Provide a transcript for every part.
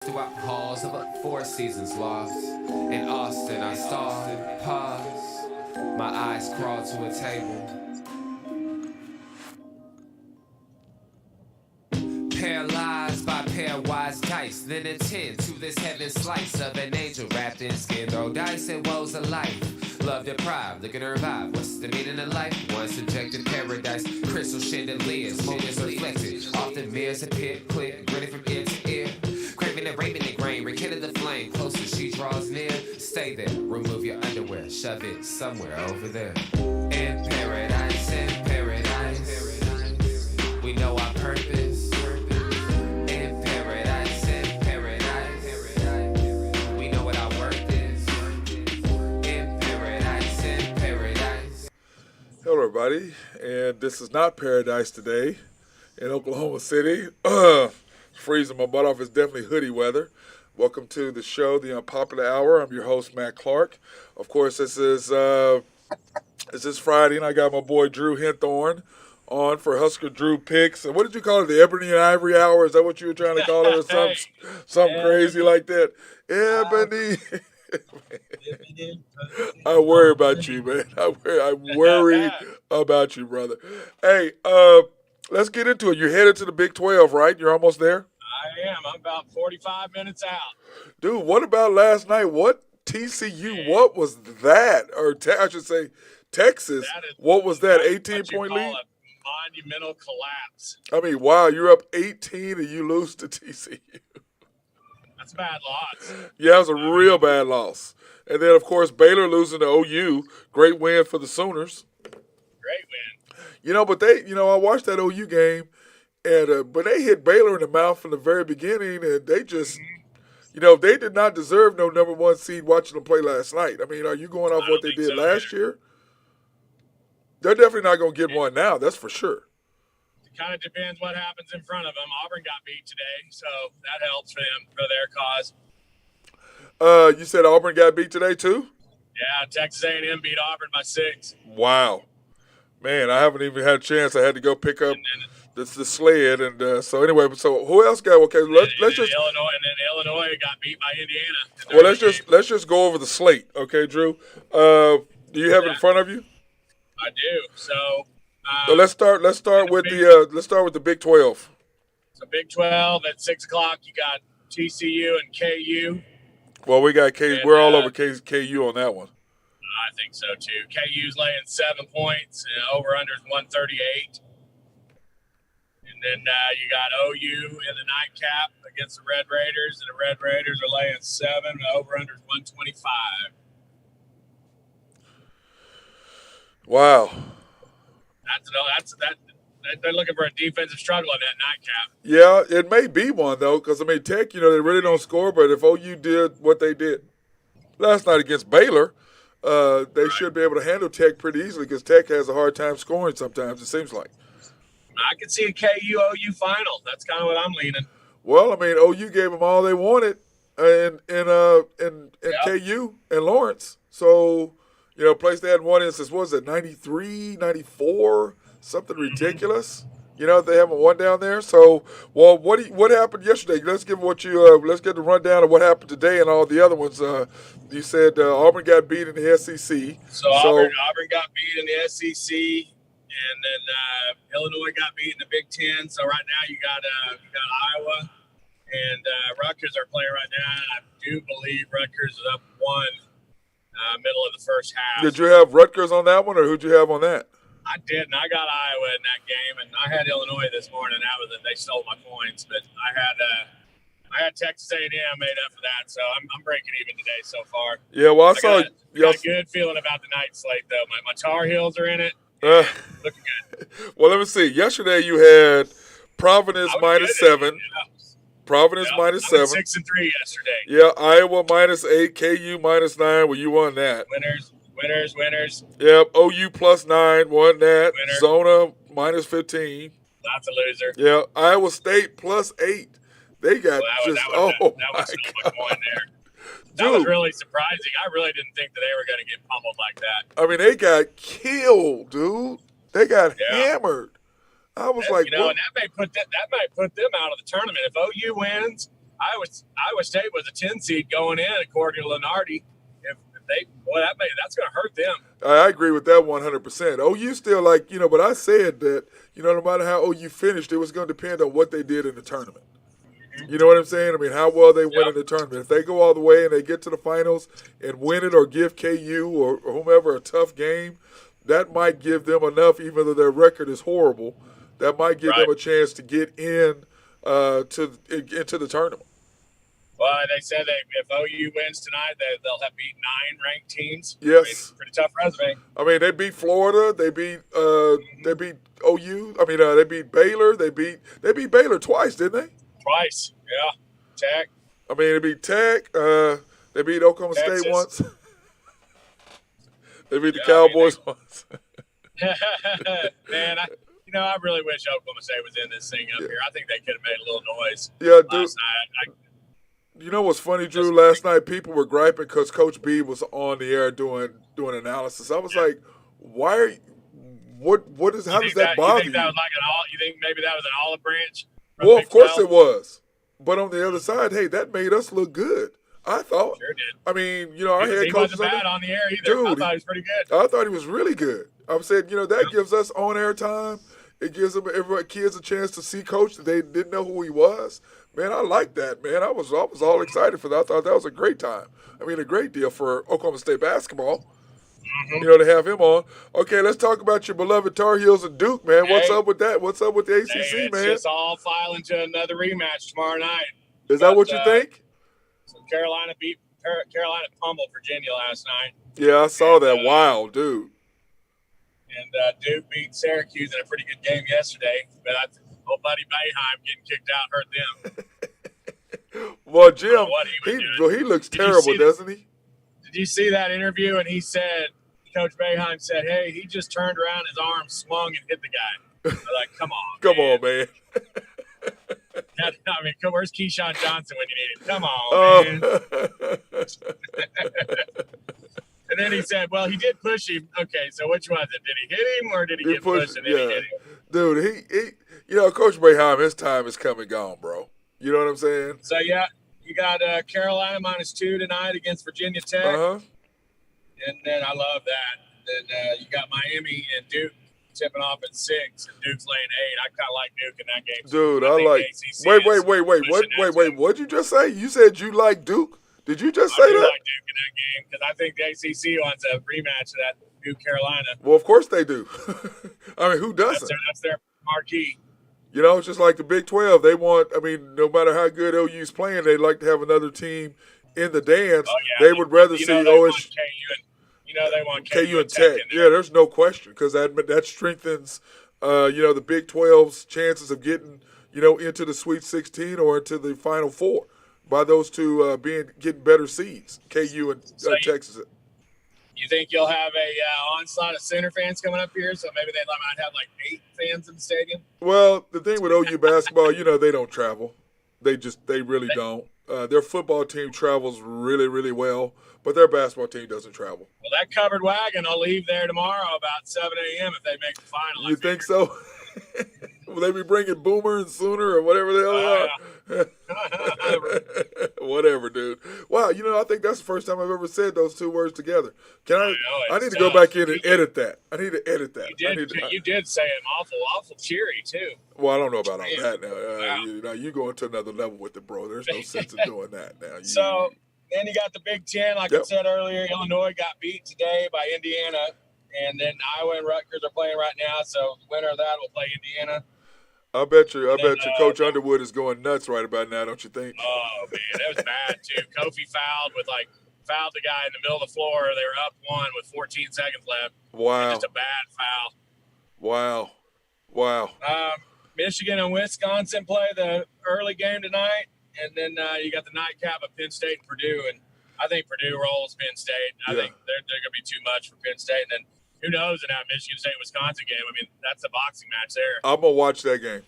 Throughout the halls of a Four Seasons lost. In Austin, I stalled, paused. My eyes crawled to a table. Paralyzed by pairwise dice, then attend to this heaven slice of an angel wrapped in skin. Throw dice and woes of life. Love deprived, looking to revive. What's the meaning of life? One subjective paradise. Crystal chandeliers, motives reflected. Often mirrors appear, click, grinning from ear to ear. Craving and raving the grain, rekindle the flame. Closer she draws near. Stay there, remove your underwear, shove it somewhere over there. In paradise, we know our purpose. In paradise, we know what our worth is. In paradise. Hello, everybody, and this is not paradise today in Oklahoma City. Freezing my butt off. It's definitely hoodie weather. Welcome to the show, The Unpopular Hour. I'm your host, Matt Clark. Of course, this is Friday, and I got my boy Drew Henthorn on for Husker Drew Picks. And what did you call it? The Ebony and Ivory Hour? Is that what you were trying to call it, or something crazy like that? Ebony. I worry about you, man. I worry about you, brother. Hey, let's get into it. You're headed to the Big 12, right? You're almost there? I am. I'm about 45 minutes out. Dude, what about last night? What TCU? What was that? Or I should say Texas. What was that? 18-point lead? A monumental collapse. I mean, wow, you're up 18 and you lose to TCU. That's a bad loss. Yeah, it was a real bad loss. And then, of course, Baylor losing to OU. Great win for the Sooners. Great win. But I watched that OU game, and but they hit Baylor in the mouth from the very beginning, and they just, they did not deserve no number one seed watching them play last night. I mean, are you going off what they did last year? They're definitely not going to get one now, that's for sure. It kind of depends what happens in front of them. Auburn got beat today, so that helps for them, for their cause. You said Auburn got beat today too? Yeah, Texas A&M beat Auburn by 6. Wow. Man, I haven't even had a chance. I had to go pick up the sled, and so anyway. So who else got? Okay, let's just Illinois got beat by Indiana. Well, let's just go over the slate, okay, Drew? Do you have it in front of you? I do. So let's start with the Big 12. So Big 12 at 6 o'clock. You got TCU and KU. Well, we got KU. We're all over KU on that one. I think so too. KU's laying 7 points. Over under is 138. And then you got OU in the nightcap against the Red Raiders, and the Red Raiders are laying 7. Over under is 125. Wow. They're looking for a defensive struggle in that nightcap. Yeah, it may be one though, because Tech, they really don't score. But if OU did what they did last night against Baylor, they should be able to handle Tech pretty easily, because Tech has a hard time scoring sometimes, it seems like. I could see a KU-OU final. That's kind of what I'm leaning. Well, OU gave them all they wanted in KU and Lawrence. So, place they had one instance, what was it, 93, 94, something ridiculous. They haven't won down there. So, well, what happened yesterday? Let's get the rundown of what happened today and all the other ones. You said Auburn got beat in the SEC. So Auburn got beat in the SEC, and then Illinois got beat in the Big Ten. So right now you got Iowa and Rutgers are playing right now. I do believe Rutgers is up 1 middle of the first half. Did you have Rutgers on that one, or who'd you have on that? I did, and I got Iowa in that game, and I had Illinois this morning. They stole my points, but I had Texas A&M made up for that, so I'm breaking even today so far. Yeah, well, I got a good feeling about the night slate though. My Tar Heels are in it. Looking good. Well, let me see. Yesterday you had Providence -7. Providence -7. 6-3 yesterday. Yeah, Iowa -8, KU -9. Well, you won that. Winners. Yep, OU +9, won that. Winner. Zona -15. That's a loser. Yeah, Iowa State +8. They got my God. That was really surprising. I really didn't think that they were going to get pummeled like that. They got killed, dude. They got hammered. I was like, and that may put them out of the tournament. If OU wins Iowa State was a 10 seed going in, according to Lenardi. If they, boy, that's going to hurt them. I agree with that 100%. OU still but I said that, no matter how OU finished, it was going to depend on what they did in the tournament. You know what I'm saying? I mean, how well they win in the tournament. If they go all the way and they get to the finals and win it or give KU or whomever a tough game, that might give them enough, even though their record is horrible, that might give them a chance to get into the tournament. Well, they said if OU wins tonight, they'll have beat 9 ranked teams. Yes. I mean, pretty tough resume. I mean, they beat Florida. They beat OU. I mean, they beat Baylor. They beat Baylor twice, didn't they? Twice, yeah. Tech. I mean, they beat Tech. They beat Oklahoma Texas. State once. They beat the Cowboys once. Man, I really wish Oklahoma State was in this thing up here. I think they could have made a little noise last night. You know what's funny, Drew? Last night people were griping because Coach B was on the air doing analysis. I was like, why are you, how does that bother you? You think maybe that was an olive branch? Well, of course it was. But on the other side, hey, that made us look good. I thought. Sure did. I mean, our head coach wasn't bad on the air either. Dude, I thought he was pretty good. I thought he was really good. I said, that gives us on-air time. It gives kids a chance to see Coach that they didn't know who he was. Man, I like that, man. I was all excited for that. I thought that was a great time. I mean, a great deal for Oklahoma State basketball. To have him on. Okay, let's talk about your beloved Tar Heels and Duke, man. Hey. What's up with that? What's up with the ACC, It's man? just all filing to another rematch tomorrow night. Is that what you think? So Carolina pummeled Virginia last night. Yeah, I saw that. Wow, dude. And Duke beat Syracuse in a pretty good game yesterday. But old buddy Boeheim getting kicked out hurt them. Well, Jim, he looks Did you terrible, see doesn't he? Did you see that interview? And he said, Coach Boeheim said, hey, he just turned around, his arm swung and hit the guy. I'm like, come on, Come on, man. I mean, where's Keyshawn Johnson when you need him? Come on, man. And then he said, well, he did push him. Okay, so which was it? Did he hit him or did he get pushed and then he hit him? Dude, he Coach Boeheim, his time is come and gone, bro. You know what I'm saying? So, yeah, you got Carolina -2 tonight against Virginia Tech. Uh-huh. And then I love that. Then you got Miami and Duke tipping off at 6, and Duke's laying 8. I kind of like Duke in that game. Dude, I Wait. What'd you just say? You said you like Duke? Did you just say that? I like Duke in that game because I think the ACC wants a rematch of that Duke-Carolina. Well, of course they do. I mean, who doesn't? That's their marquee. It's just like the Big 12. They want, no matter how good OU's playing, they'd like to have another team in the dance. Oh, yeah. They would rather see OSU. They want KU and Tech. Yeah, there's no question because that strengthens, the Big 12's chances of getting, into the Sweet 16 or into the Final Four by those two getting better seeds, KU and Texas. You think you'll have a onslaught of center fans coming up here? So maybe they might have 8 fans in the stadium. Well, the thing with OU basketball, they don't travel. They really don't. Their football team travels really, really well, but their basketball team doesn't travel. Well, that covered wagon will leave there tomorrow about 7 a.m. if they make the final. You think so? Will they be bringing Boomer and Sooner or whatever the hell they are? Whatever, dude. Wow, I think that's the first time I've ever said those two words together. I need to go back in and edit that. I need to edit that. You did say them awful cheery, too. Well, I don't know about all that now. You go into another level with it, bro. There's no sense in doing that now. So, then you got the Big Ten. Like I said earlier, Illinois got beat today by Indiana. And then Iowa and Rutgers are playing right now. So, the winner of that will play Indiana. I bet you Coach Underwood is going nuts right about now, don't you think? Oh, man, that was bad, too. Kofi fouled the guy in the middle of the floor. They were up 1 with 14 seconds left. Wow. Just a bad foul. Wow. Michigan and Wisconsin play the early game tonight. And then you got the nightcap of Penn State and Purdue. And I think Purdue rolls Penn State. I think they're going to be too much for Penn State. And then who knows in that Michigan State-Wisconsin game. I mean, that's a boxing match there. I'm going to watch that game.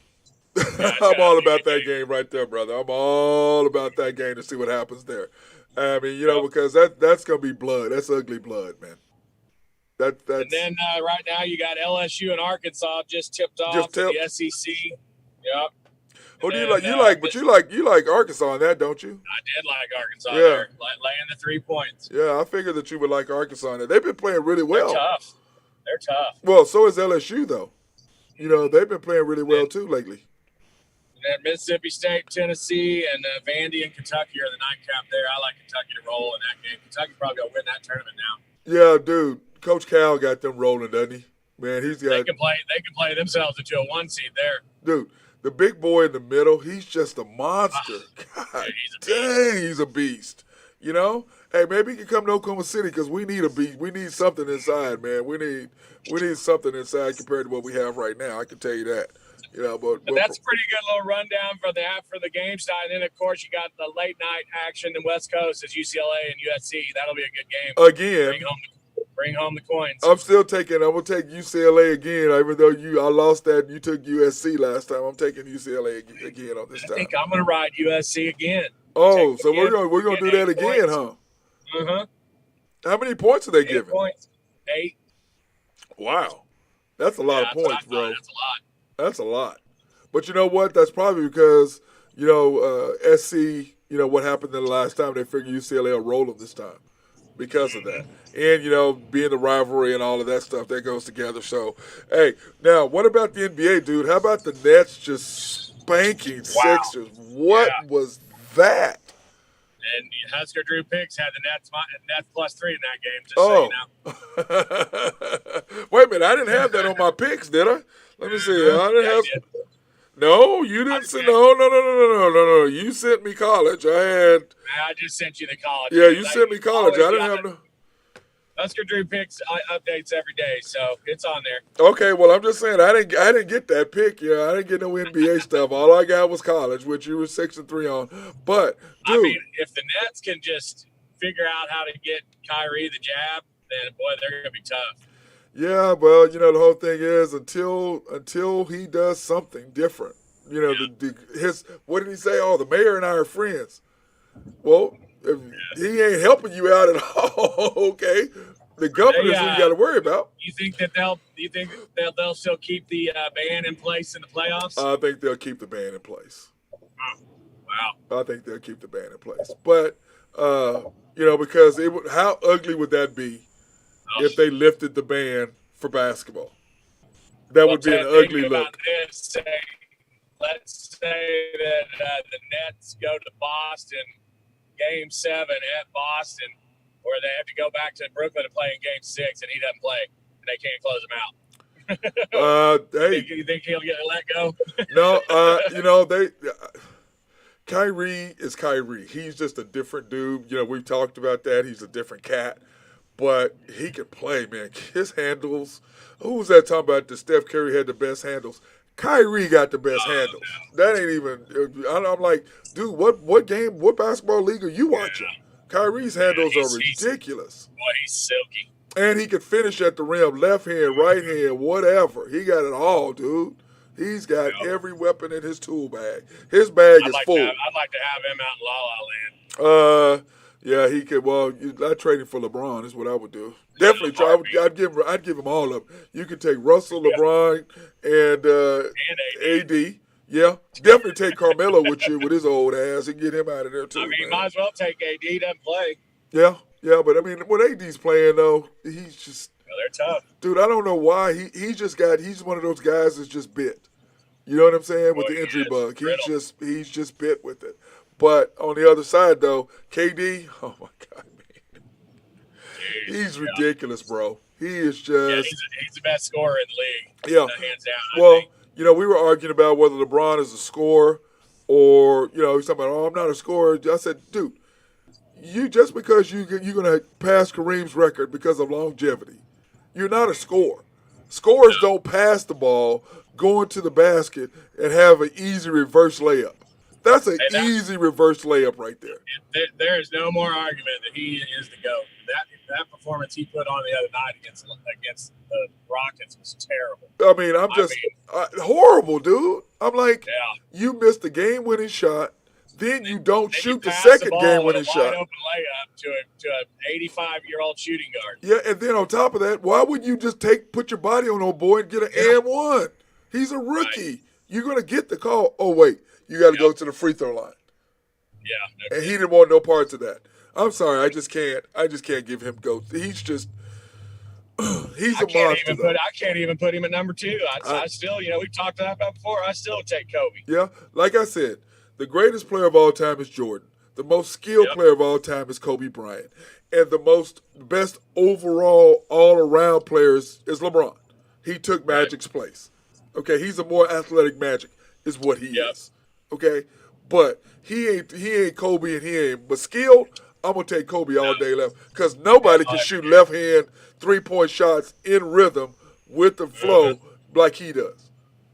I'm all about that game right there, brother. I'm all about that game to see what happens there. I mean, because that's going to be blood. That's ugly blood, man. That's. And then right now you got LSU and Arkansas just tipped off to the SEC. Yep. Who do you And, like? But you like Arkansas in that, don't you? I did like Arkansas Yeah. there, laying the 3 points. Yeah, I figured that you would like Arkansas in that. They've been playing really well. They're tough. Well, so is LSU though. You know, they've been playing really well too lately. And Mississippi State, Tennessee, and Vandy and Kentucky are the nightcap there. I like Kentucky to roll in that game. Kentucky probably going to win that tournament now. Yeah, dude. Coach Cal got them rolling, doesn't he? Man, he's got. They can play themselves into a 1 seed there. Dude, the big boy in the middle, he's just a monster. God dang, he's a beast. You know? Hey, maybe he can come to Oklahoma City because we need a beast. We need something inside, man. We need something inside compared to what we have right now. I can tell you that. You know, but that's a pretty good little rundown for the game side. And then of course you got the late night action in West Coast as UCLA and USC. That'll be a good game. Again, bring home the coins. I'm gonna take UCLA again, even though I lost that. You took USC last time. I'm taking UCLA again on this time. I think I'm gonna ride USC again. Oh, so we're gonna do that again, huh? Uh-huh. How many points are they giving? 8 points. 8. Wow. That's a lot of points, bro. That's a lot. That's a lot. But you know what? That's probably because, SC, what happened the last time. They figured UCLA will roll them this time because of that. And, being the rivalry and all of that stuff, that goes together. So, hey, now, what about the NBA, dude? How about the Nets just spanking Sixers? What was that? And Husker Drew Picks had the Nets +3 in that game, just so you know. Wait a minute. I didn't have that on my picks, did I? Let me see. I didn't have. No, you didn't say no. You sent me college. I just sent you the college. Yeah, you sent me college. I didn't have no. Husker Drew Picks updates every day, so it's on there. Okay, well, I'm just saying I didn't get that pick. Yeah, I didn't get no NBA stuff. All I got was college, which you were 6-3 on. But dude, I mean, if the Nets can just figure out how to get Kyrie the jab, then boy, they're gonna be tough. Yeah, well, the whole thing is until he does something different. What did he say? Oh, the mayor and I are friends. Well, if he ain't helping you out at all, okay. The governor's who you got to worry about. You think that they'll still keep the ban in place in the playoffs? I think they'll keep the ban in place. Wow. I think they'll keep the ban in place. But because how ugly would that be if they lifted the ban for basketball? That would be an ugly look. Let's say that the Nets go to Boston, Game 7 at Boston, or they have to go back to Brooklyn to play in Game 6, and he doesn't play, and they can't close him out. Hey, you think he'll get let go? No, Kyrie is Kyrie. He's just a different dude. We've talked about that. He's a different cat. But he can play, man. His handles. Who was that talking about that Steph Curry had the best handles? Kyrie got the best handles. That ain't even. I'm like, dude, what basketball league are you watching? Kyrie's handles are ridiculous. Boy, he's silky. And he can finish at the rim, left hand, right hand, whatever. He got it all, dude. He's got every weapon in his tool bag. His bag is full. I'd like to have him out in La La Land. Yeah, he could. Well, I'd trade him for LeBron. Is what I would do. Definitely try. I'd give him all of them. You could take Russell, LeBron, and AD. Yeah, definitely take Carmelo with you with his old ass and get him out of there too. I mean, might as well take AD. Doesn't play. Yeah, but I mean, when AD's playing though, he's just. They're tough, dude. I don't know why he's one of those guys that's just bit. You know what I'm saying? With the injury bug, he's just bit with it. But on the other side, though, KD, oh my God, man, he's ridiculous, bro. He is just he's the best scorer in the league. Yeah, hands down. Well, we were arguing about whether LeBron is a scorer or he's talking about, oh, I'm not a scorer. I said, dude, you just because you're gonna pass Kareem's record because of longevity, you're not a scorer. Scorers don't pass the ball, go into the basket, and have an easy reverse layup. That's an easy reverse layup right there. There is no more argument that he is the GOAT. That performance he put on the other night against the Rockets was terrible. I mean, horrible, dude. I'm like, you missed the game-winning shot, then you don't shoot the second game-winning shot. Wide open layup to an 85-year-old shooting guard. Yeah, and then on top of that, why wouldn't you just put your body on old boy and get an and one? He's a rookie. Right. You're gonna get the call. Oh wait. you got to go to the free throw line. Yeah. And he didn't want no parts of that. I'm sorry, I just can't give him GOAT. He's just he's a monster. I can't even put him at number 2. I still, we've talked about that before. I still take Kobe. Yeah, like I said, the greatest player of all time is Jordan. The most skilled player of all time is Kobe Bryant. And the best overall, all-around players is LeBron. He took Magic's place. Okay, he's a more athletic Magic, is what he is. Okay, but he ain't Kobe and he ain't. But skilled, I'm gonna take Kobe all day left because nobody can shoot left hand 3-point shots in rhythm with the flow like he does,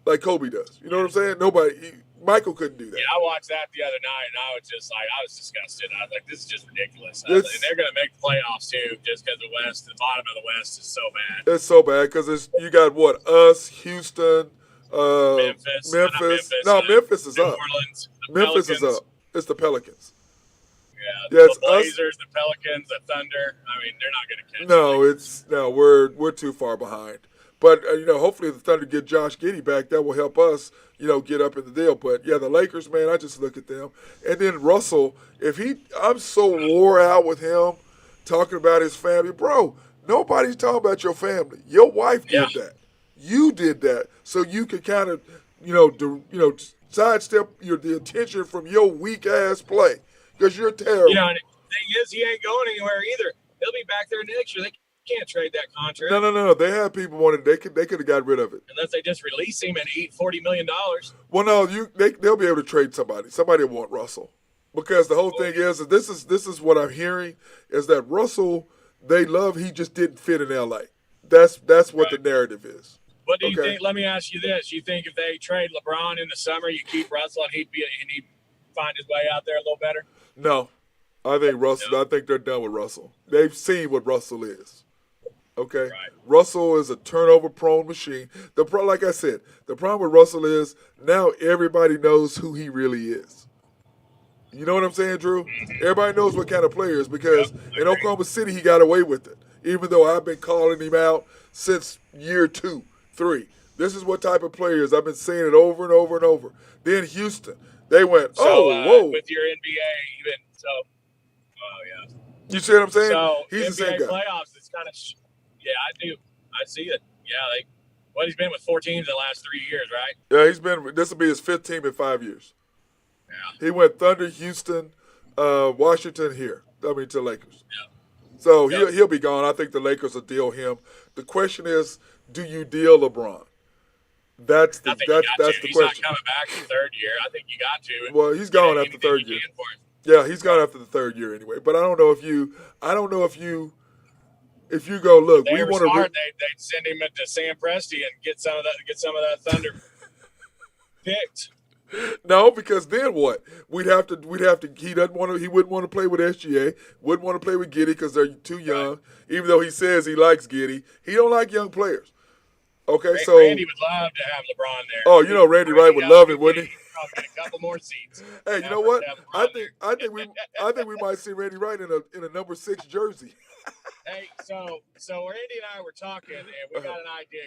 like Kobe does. You know what I'm saying? Michael couldn't do that. Yeah, I watched that the other night, and I was disgusted. I was like, this is just ridiculous. And they're going to make the playoffs, too, just because the bottom of the West is so bad. It's so bad because you got, us, Houston, Memphis. No, Memphis is New up. Orleans, Memphis Pelicans. is up. It's the Pelicans. Yeah, the Blazers, the Pelicans, the Thunder. I mean, they're not going to catch we're too far behind. But, hopefully the Thunder get Josh Giddey back. That will help us, get up in the deal. But, yeah, the Lakers, man, I just look at them. And then Russell, I'm so wore out with him talking about his family. Bro, nobody's talking about your family. Your wife did that. You did that so you could kind of, sidestep the attention from your weak-ass play because you're terrible. And the thing is, he ain't going anywhere either. He'll be back there next year. They can't trade that contract. No. They have people wanting. They could have got rid of it unless they just release him and eat $40 million. Well, no, they'll be able to trade somebody. Somebody will want Russell because the whole thing is this is what I'm hearing is that Russell he just didn't fit in LA. That's what the narrative is. What do you think? Let me ask you this: you think if they trade LeBron in the summer, you keep Russell and he'd find his way out there a little better? No, I think Russell. No. I think they're done with Russell. They've seen what Russell is. Okay, right. Russell is a turnover-prone machine. Like I said, the problem with Russell is now everybody knows who he really is. You know what I'm saying, Drew? Everybody knows what kind of player he is because in Oklahoma City he got away with it, even though I've been calling him out since year 2, 3. This is what type of player is. I've been saying it over and over and over. Then Houston, they went, whoa. With your NBA, even so, yeah. You see what I'm saying? So he's NBA the same guy. Playoffs, it's kind of. Yeah, I do. I see it. Yeah, he's been with 4 teams in the last 3 years, right? Yeah, this will be his 5th team in 5 years. Yeah. He went Thunder, Houston, Washington to Lakers. Yeah. So he'll be gone. I think the Lakers will deal him. The question is, do you deal LeBron? That's the question. He's not coming back in 3rd year. I think you got to. Well, he's gone after 3rd year. Yeah, he's gone after the 3rd year anyway. But I don't know if you go, look, we want to. They'd send him to Sam Presti and get some of that Thunder picked. No, because then what? We'd have to. He wouldn't want to play with SGA. Wouldn't want to play with Giddey because they're too young. Right. Even though he says he likes Giddey, he don't like young players. Okay, so Randy would love to have LeBron there. Oh, Randy Wright would love it, wouldn't he? A couple more seats. Hey, you know what? I think we might see Randy Wright in a number 6 jersey. Hey, so Randy and I were talking, and we got an idea.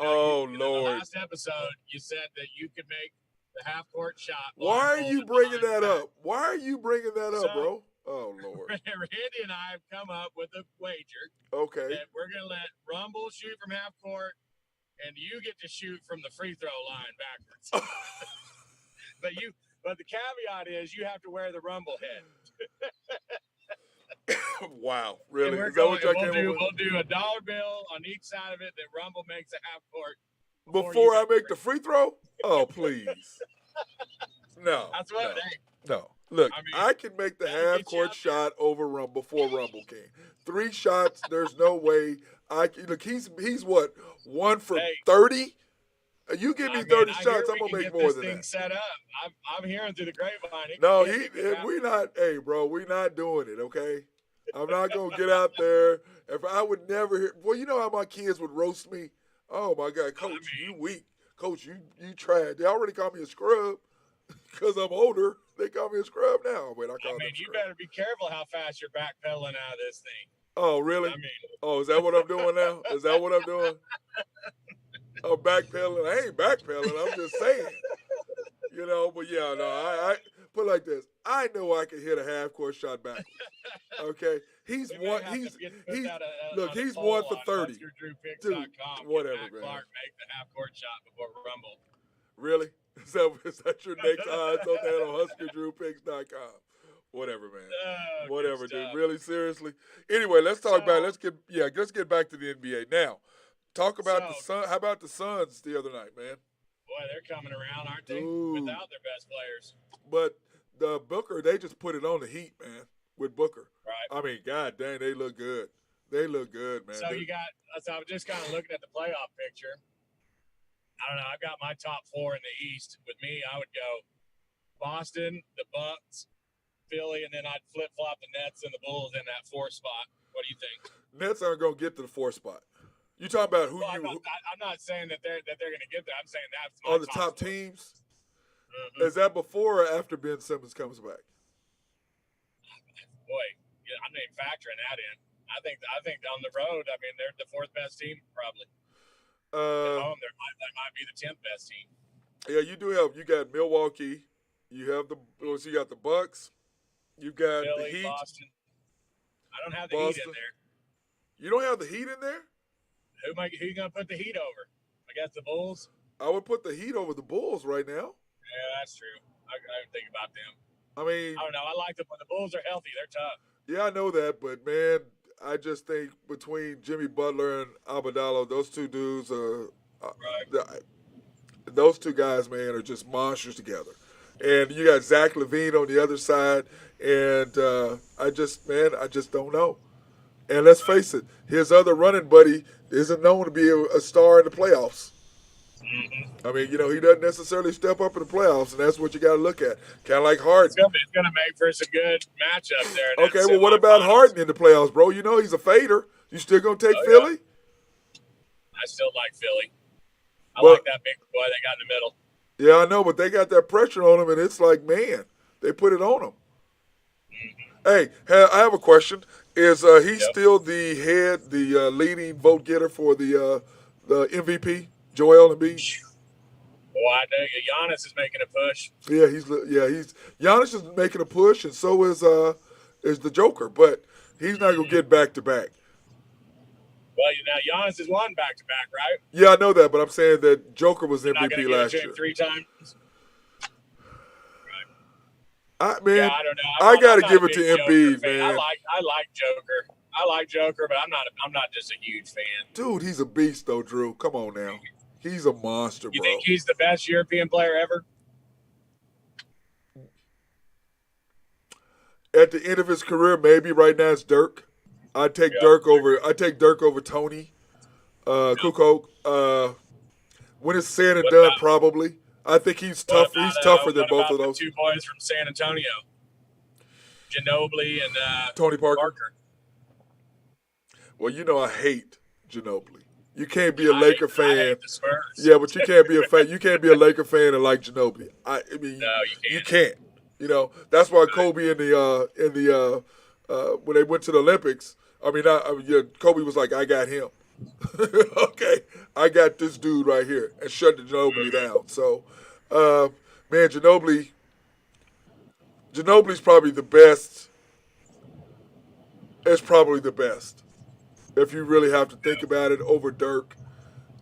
Lord! In the last episode, you said that you could make the half-court shot. Why are you bringing that up? Why are you bringing that up, bro? Oh, Lord. Randy and I have come up with a wager. Okay. That we're going to let Rumble shoot from half-court, and you get to shoot from the free throw line backwards. But the caveat is you have to wear the Rumble head. Wow, really? Is that what y'all came up with? We'll do $1 bill on each side of it that Rumble makes a half court. Before I make the free throw? Oh, please. No. That's what it ain't. No. Look, I can make the half court shot over Rumble before Rumble came. 3 shots, there's no way I can. Look, he's what? 1 for 30? You give me 30 shots, I'm gonna make more than that. Set up. I'm hearing through the grapevine. No, we're not. Hey, bro, we're not doing it. Okay, I'm not gonna get out there. If I would never hear, well, you know how my kids would roast me. Oh my God, Coach, you weak. Coach, you trash. They already call me a scrub because I'm older. They call me a scrub now. Wait, you better be careful how fast you're backpedaling out of this thing. Oh, really? Oh, is that what I'm doing now? Is that what I'm doing? I'm backpedaling. I ain't backpedaling. I'm just saying. But yeah, no, I put it like this. I know I can hit a half court shot backwards. Okay, he's We may one. have to put that Look, on a he's poll 1 for on 30. Dude, HuskerDrewPicks.com. Can whatever, Matt man. Clark make the half court shot before Rumble? Really? Is that your next? I throw that on HuskerDrewPicks.com. Whatever, man. Oh, Whatever, good dude. stuff. Really, seriously. Anyway, let's talk about. So- Let's get back to the NBA now. Talk about the So- Sun. How about the Suns the other night, man? Boy, they're coming around, aren't they? Dude. Without their best players. But the Booker, they just put it on the Heat, man. With Booker. Right. I mean, god dang, they look good. They look good, man. So I was just kind of looking at the playoff picture. I don't know. I've got my top 4 in the East. With me, I would go Boston, the Bucks, Philly, and then I'd flip flop the Nets and the Bulls in that 4 spot. What do you think? Nets aren't gonna get to the 4 spot. You talking about who Well, you? I'm not saying that they're going to get there. I'm saying that's my Are the top 4. teams? Mm-hmm. Is that before or after Ben Simmons comes back? Boy, yeah, I'm not even factoring that in. I think on the road, I mean, they're the 4th best team probably. At home, they might be the 10th best team. Yeah, you do have. You got Milwaukee. You have you got the Bucks. You got Philly, the Heat. Boston. I don't have the Heat in there. You don't have the Heat in there? Who you going to put the Heat over? I guess the Bulls. I would put the Heat over the Bulls right now. Yeah, that's true. I didn't think about them. I mean, I don't know. I like them when the Bulls are healthy. They're tough. Yeah, I know that, but man, I just think between Jimmy Butler and Iguodala, those two dudes are. Right. Those two guys, man, are just monsters together. And you got Zach LaVine on the other side, and I just don't know. And let's face it, his other running buddy isn't known to be a star in the playoffs. Mm-hmm. I mean, he doesn't necessarily step up in the playoffs, and that's what you got to look at. Kind of like Harden. It's going to make for some good matchups there. Okay, well, what about Harden in the playoffs, bro? He's a fader. You still going to take Philly? Yeah. I still like Philly. I Well, like that big boy they got in the middle. Yeah, I know, but they got that pressure on him, and it's like, man, they put it on him. Hey, I have a question. Is he still the leading vote getter for the MVP, Joel Embiid? Boy, I tell you, Giannis is making a push. Yeah, he's Giannis is making a push, and so is the Joker, but he's not gonna get back to back. Well, now Giannis has won back to back, right? Yeah, I know that, but I'm saying that Joker was MVP last year. 3 times. I I don't know. I got to I'm give not it a to big Embiid, Joker fan. man. I like Joker. I like Joker, but I'm not just a huge fan. Dude, he's a beast, though, Drew. Come on now. He's a monster, You bro. think he's the best European player ever? At the end of his career, maybe. Right now, it's Dirk. I take Dirk over Tony Kukoc. When it's said and done, probably. I think he's tough. He's tougher than both of those. The 2 boys from San Antonio, Ginobili and Tony Parker. Well, I hate Ginobili. You can't be a Laker fan. I hate the Spurs. Yeah, but you can't be a fan. You can't be a Laker fan and like Ginobili. I mean, no, you can't. That's why Kobe in the when they went to the Olympics. Kobe was like, I got him. Okay, I got this dude right here, and shut the Ginobili down. So, man, Ginobili's probably the best. It's probably the best. If you really have to think about it, over Dirk,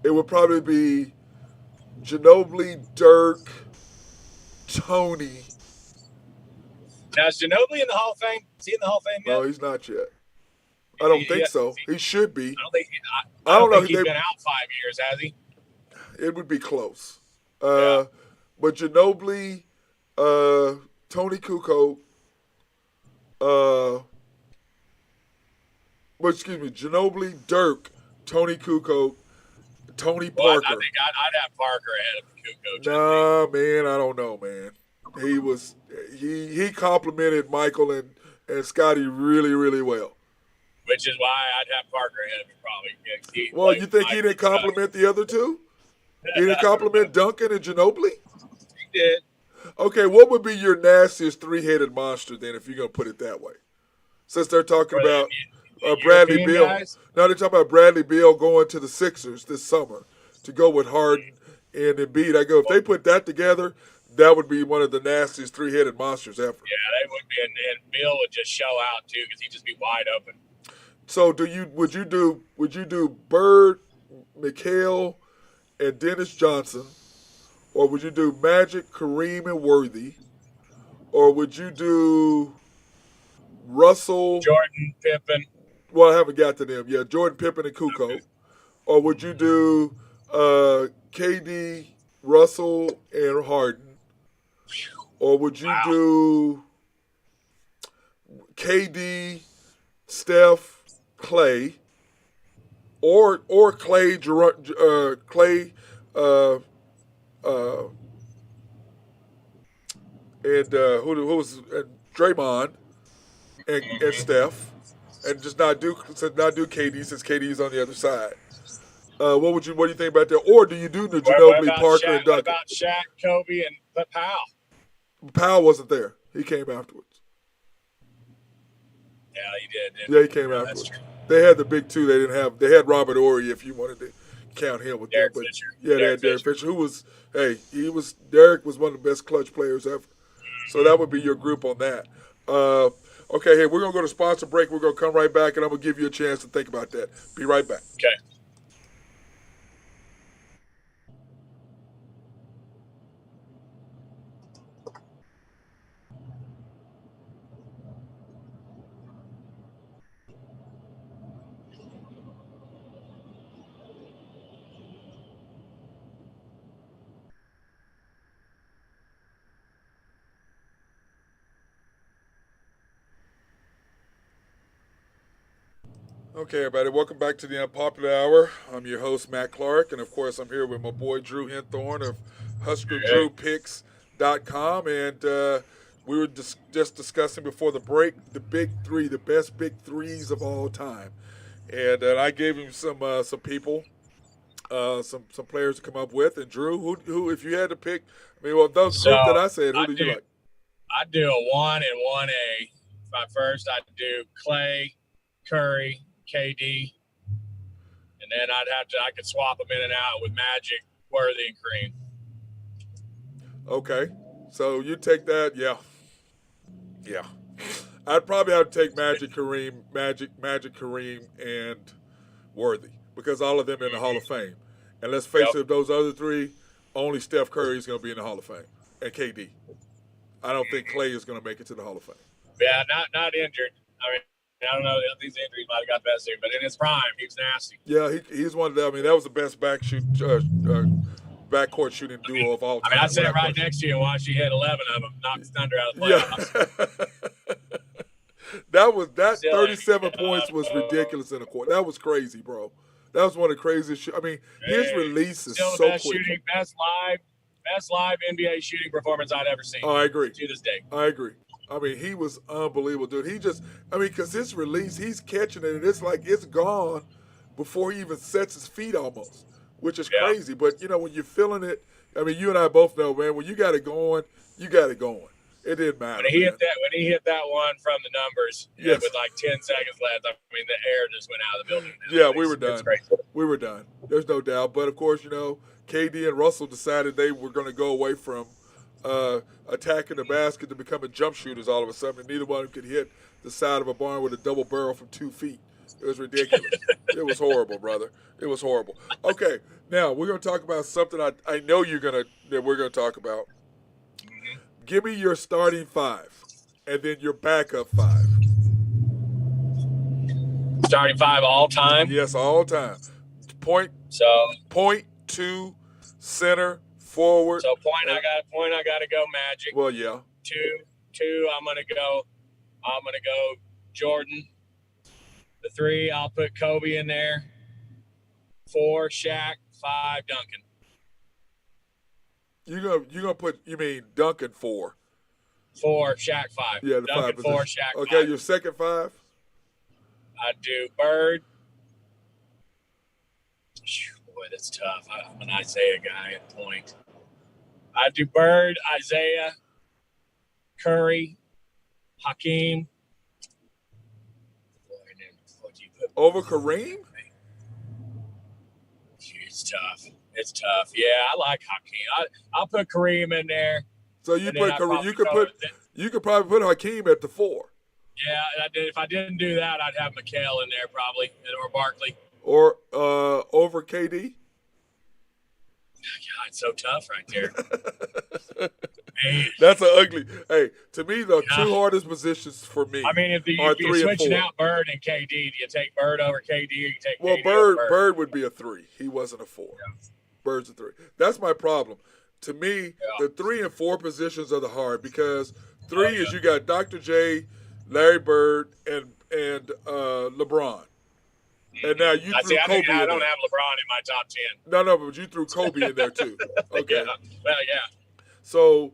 it would probably be Ginobili, Dirk, Tony. Now, is Ginobili in the Hall of Fame? Is he in the Hall of Fame yet? No, he's not yet. I don't think so. He should be. I don't think he's been out 5 years, has he? It would be close. But Ginobili, Tony Kukoc, Ginobili, Dirk, Tony Kukoc, Tony Parker. I think I'd have Parker ahead of Kukoc. Nah, man, I don't know, man. He complimented Michael and Scotty really, really well. Which is why I'd have Parker ahead of him probably. Well, you think he didn't compliment the other two? He didn't compliment Duncan and Ginobili? He did. Okay, what would be your nastiest 3-headed monster then, if you're going to put it that way? Since they're talking about Bradley Beal. Guys? Now they're talking about Bradley Beal going to the Sixers this summer to go with Harden and Embiid. I go, if they put that together, that would be one of the nastiest three-headed monsters ever. Yeah, they would be, and Bill would just show out too because he'd just be wide open. So would you do Bird, McHale, and Dennis Johnson, or would you do Magic, Kareem, and Worthy, or would you do Russell, Jordan, Pippen? Well, I haven't got to them. Yeah, Jordan, Pippen, and Kukoc. Okay. Or would you do KD, Russell, and Harden? Or would you do KD, Steph, Clay, or Clay, Clay, and who was Draymond and Steph, and just not do KD since KD is on the other side. What do you think about that? Or do you do the Ginobili, Parker, Shaq, and Duncan? What about Shaq, Kobe, and Powell? Powell wasn't there. He came afterwards. Yeah, he did. Yeah, he came afterwards. They had the big two. They had Robert Horry if you wanted to count him with Derek them. But Fisher. yeah, they had Derek Fisher, who was Derek was one of the best clutch players ever. So that would be your group on that. Okay, hey, we're gonna go to sponsor break. We're gonna come right back, and I'm gonna give you a chance to think about that. Be right back. Okay. Okay, everybody, welcome back to the Unpopular Hour. I'm your host, Matt Clark, and of course, I'm here with my boy Drew Henthorn of HuskerDrewPicks.com, and we were just discussing before the break the big three, the best big threes of all time, and I gave him some people, some players to come up with. And Drew, who if you had to pick, those group that I said, who did you like? I'd do a 1 and 1A. First, I'd do Clay, Curry, KD, and then I could swap them in and out with Magic, Worthy, and Kareem. Okay, so you take that, yeah. I'd probably have to take Magic, Kareem, and Worthy because all of them in the Hall of Fame. And let's face it, those other three, only Steph Curry is going to be in the Hall of Fame, and KD. I don't think Clay is going to make it to the Hall of Fame. Yeah, not injured. I don't know. These injuries might have got best here, but in his prime, he was nasty. Yeah, he's one of them. That was the best backcourt shooting duo of all time. I sat right next to you and watched you hit 11 of them, knocked the thunder out of the playoffs. Yeah. that 37 points was ridiculous in the court. That was crazy, bro. That was one of the craziest. His release is so best quick. Best live NBA shooting performance I'd ever seen. Oh, I agree. To this day. I agree. He was unbelievable, dude. Because his release, he's catching it, and it's like it's gone before he even sets his feet almost, which is crazy. But, when you're feeling it, you and I both know, man, when you got it going, you got it going. It didn't matter. When he hit that one from the numbers with like 10 seconds left, the air just went out of the building. Yeah, we were done. We were done. There's no doubt. But, of course, KD and Russell decided they were going to go away from attacking the basket to becoming jump shooters all of a sudden. Neither one of them could hit the side of a barn with a double barrel from 2 feet. It was ridiculous. It was horrible, brother. It was horrible. Okay, now we're going to talk about something I know we're going to talk about. Mm-hmm. Give me your starting 5 and then your backup 5. Starting 5 all time? Yes, all time. Point 2, center, forward. So point I got to go Magic. Well, yeah. Two. I'm gonna go Jordan. The 3, I'll put Kobe in there. 4, Shaq. 5, Duncan. You gonna put? You mean Duncan 4? 4, Shaq 5. Yeah, the Duncan 5 4, position. Shaq 5. Okay, your second 5. I'd do Bird. Boy, that's tough. I'm an Isaiah guy at point. I'd do Bird, Isaiah, Curry, Hakeem. Over Kareem? It's tough. Yeah, I like Hakeem. I'll put Kareem in there. So you And then I'd probably you could probably put Hakeem at the 4. Yeah, if I didn't do that, I'd have McHale in there probably, or Barkley. Or over KD. God, it's so tough right there. Man. That's an ugly. Hey, to me, the two hardest positions for me. I mean, if you're switching out Bird and KD, do you take Bird over KD, or you take KD over Bird? Bird would be a 3. He wasn't a 4. Yeah. Bird's a 3. That's my problem. To me, the 3 and 4 positions are the hard, because 3 is you got Dr. J, Larry Bird, and LeBron. And now you threw Kobe in there. I don't have LeBron in my top 10. No, but you threw Kobe in there too. Okay. Well, yeah. So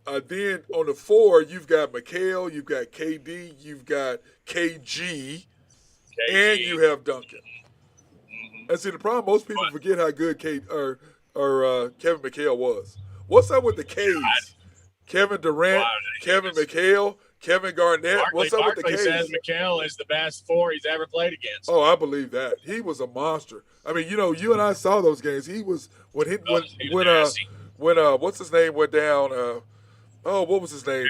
then on the 4, you've got McHale, you've got KD, you've got KG, and you have Duncan. Mm-hmm. And see, the problem, most people forget how good Kevin McHale was. What's up with the K's? Kevin Durant, Kevin McHale, Kevin Garnett. What's up with the K's? Says McHale is the best 4 he's ever played against. Oh, I believe that. He was a monster. I mean, you and I saw those games. He was when what's his name went down. What was his name?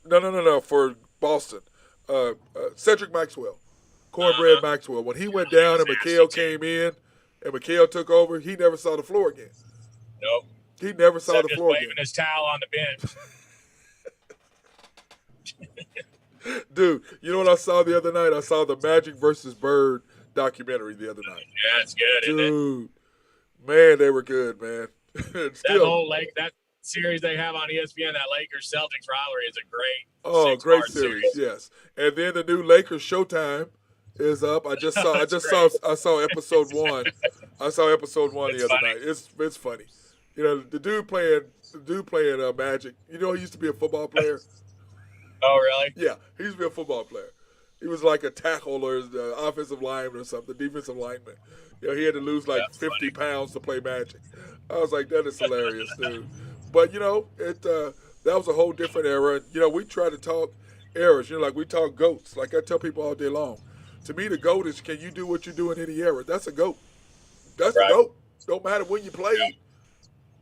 No, for Boston. Cedric Maxwell, Cornbread Maxwell. When he went down and McHale came in and McHale took over, he never saw the floor again. Nope. He never saw the floor again. Waving his towel on the bench. Dude, you know what I saw the other night? I saw the Magic versus Bird documentary the other night. Yeah, it's good, isn't it? Dude, man, they were good, man. That series they have on ESPN, that Lakers-Celtics rivalry, is a great series. Yes. And then the new Lakers Showtime is up. I saw episode 1. I saw episode 1 the other night. It's funny. You know, the dude playing Magic. You know, he used to be a football player. Oh, really? Yeah, he used to be a football player. He was like a tackle or the offensive lineman or something, defensive lineman. You know, he had to lose like 50 pounds to play Magic. I was like, that is hilarious, dude. But, you know, that was a whole different era. You know, we try to talk eras. You know, like we talk GOATs. Like I tell people all day long. To me, the GOAT is, can you do what you do in any era? That's a GOAT. That's a GOAT. Don't matter when you played.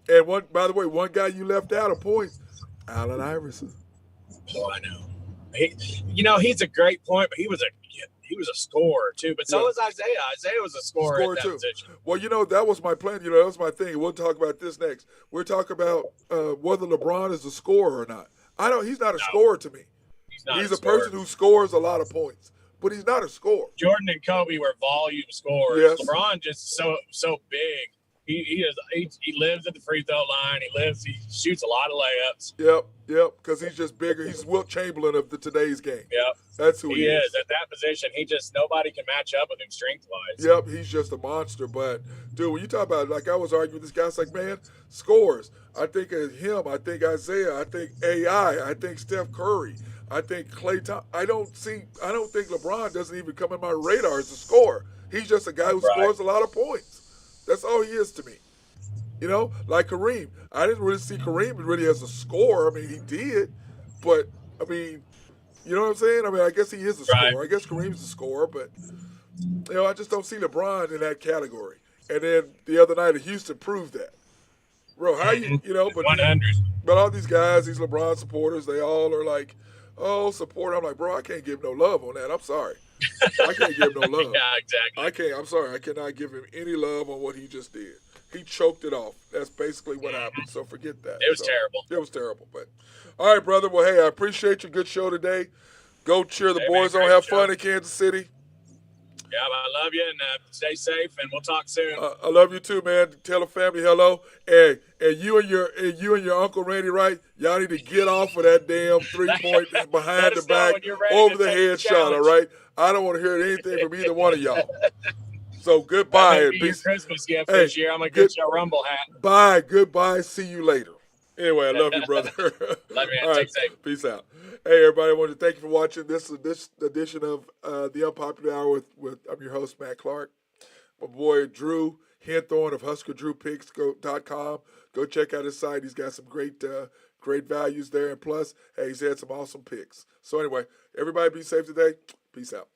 Yeah. And by the way, one guy you left out of points, Allen Iverson. Oh, I know. He's a great point, but he was a scorer too. But so was Isaiah. Isaiah was a scorer at that too. Position. Well, that was my plan. That was my thing. We'll talk about this next. We'll talk about whether LeBron is a scorer or not. He's not a scorer to me. He's a person who scores a lot of points, but he's not a scorer. Jordan and Kobe were volume scorers. Yes. LeBron just so big. He lives at the free throw line. He shoots a lot of layups. Yep, because he's just bigger. He's Wilt Chamberlain of today's game. Yep. That's who he is. At that position. Nobody can match up with him strength-wise. Yep, he's just a monster. But, dude, when you talk about it, like I was arguing with this guy, it's like, man, scores. I think of him. I think Isaiah. I think AI. I think Steph Curry. I think Klay Thompson. I don't think LeBron doesn't even come in my radar as a scorer. He's just a guy who scores a lot of points. That's all he is to me. You know, like Kareem. I didn't really see Kareem really as a scorer. I mean, he did. But, I mean, you know what I'm saying? I mean, I guess he is a scorer. I guess Kareem's a scorer. But, I just don't see LeBron in that category. And then the other night in Houston proved that. Bro, how but all these guys, these LeBron supporters, they all are like, oh, support. I'm like, bro, I can't give no love on that. I'm sorry. I can't give no love. Yeah, exactly. I'm sorry. I cannot give him any love on what he just did. He choked it off. That's basically what happened. So forget that. It was terrible. It was terrible. But all right, brother. Well, hey, I appreciate your good show today. Go cheer the boys on. Have fun in Kansas City. Yeah, I love you, and stay safe, and we'll talk soon. I love you too, man. Tell the family hello. And you and your Uncle Randy Wright, y'all need to get off of that damn 3-point behind the back, over the head shot, all right? I don't want to hear anything from either one of y'all. So goodbye. That'll be your Christmas gift this year. I'm going to get you a Rumble hat. Bye. Goodbye. See you later. Anyway, I love you, brother. Love you, man. All right. Safe. Peace out. Hey, everybody. I want to thank you for watching this edition of the Unpopular Hour with I'm your host, Matt Clark. My boy, Drew Henthorn of HuskerDrewPicks.com. Go check out his site. He's got some great values there. And plus, hey, he's had some awesome picks. So anyway, everybody be safe today. Peace out.